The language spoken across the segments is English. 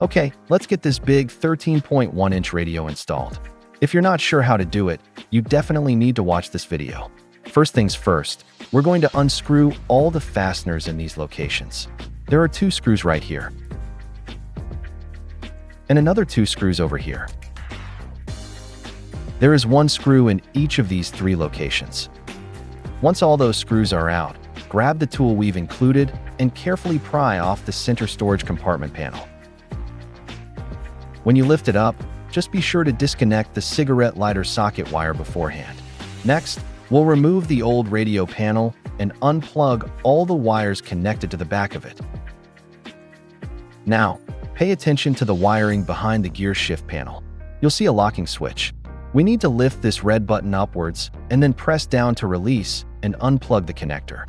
Okay, let's get this big 13.1-inch radio installed. If you're not sure how to do it, you definitely need to watch this video. First things first, we're going to unscrew all the fasteners in these locations. There are 2 screws right here, and another 2 screws over here. There is 1 screw in each of these 3 locations. Once all those screws are out, grab the tool we've included and carefully pry off the center storage compartment panel. When you lift it up, just be sure to disconnect the cigarette lighter socket wire beforehand. Next, we'll remove the old radio panel and unplug all the wires connected to the back of it. Now, pay attention to the wiring behind the gear shift panel. You'll see a locking switch. We need to lift this red button upwards and then press down to release and unplug the connector.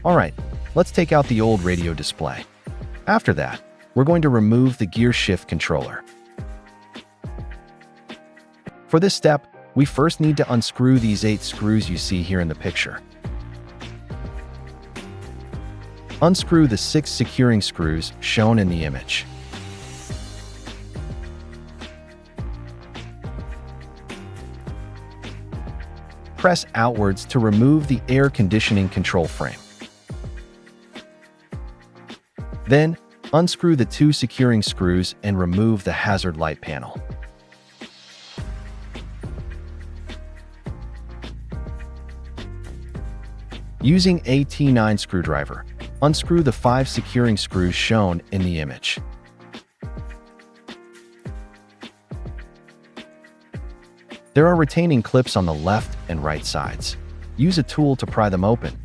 Alright, let's take out the old radio display. After that, we're going to remove the gear shift controller. For this step, we first need to unscrew these 8 screws you see here in the picture. Unscrew the 6 securing screws shown in the image. Press outwards to remove the air conditioning control frame. Then, unscrew the 2 securing screws and remove the hazard light panel. Using a T9 screwdriver, unscrew the 5 securing screws shown in the image. There are retaining clips on the left and right sides. Use a tool to pry them open.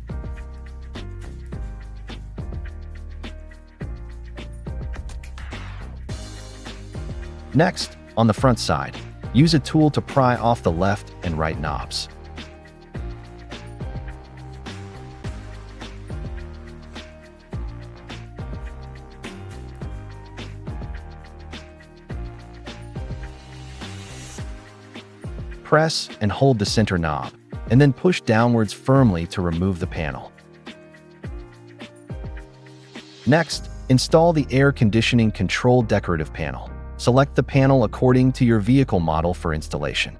Next, on the front side, use a tool to pry off the left and right knobs. Press and hold the center knob, and then push downwards firmly to remove the panel. Next, install the air conditioning control decorative panel. Select the panel according to your vehicle model for installation.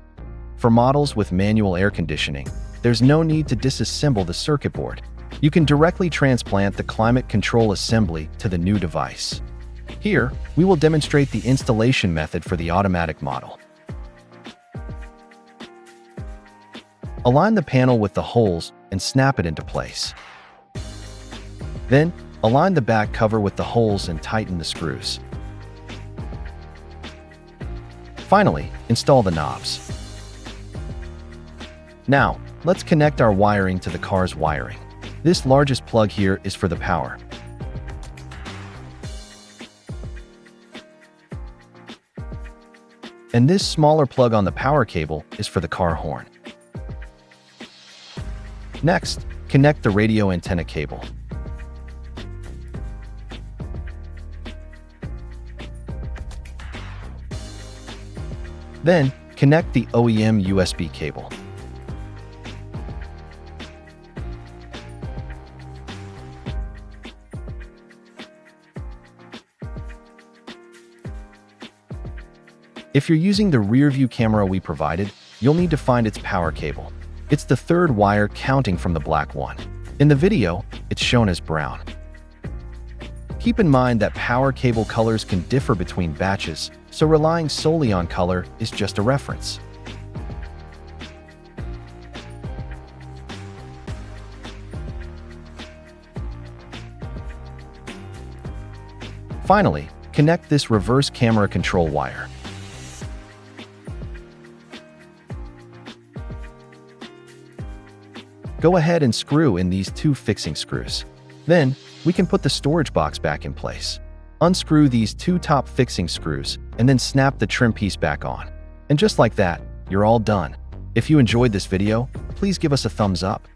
For models with manual air conditioning, there's no need to disassemble the circuit board. You can directly transplant the climate control assembly to the new device. Here, we will demonstrate the installation method for the automatic model. Align the panel with the holes and snap it into place. Then, align the back cover with the holes and tighten the screws. Finally, install the knobs. Now, let's connect our wiring to the car's wiring. This largest plug here is for the power. And this smaller plug on the power cable is for the car horn. Next, connect the radio antenna cable. Then, connect the OEM USB cable. If you're using the rear view camera we provided, you'll need to find its power cable. It's the 3rd wire counting from the black one. In the video, it's shown as brown. Keep in mind that power cable colors can differ between batches, so relying solely on color is just a reference. Finally, connect this reverse camera control wire. Go ahead and screw in these 2 fixing screws. Then, we can put the storage box back in place. Unscrew these 2 top fixing screws and then snap the trim piece back on. And just like that, you're all done. If you enjoyed this video, please give us a thumbs up.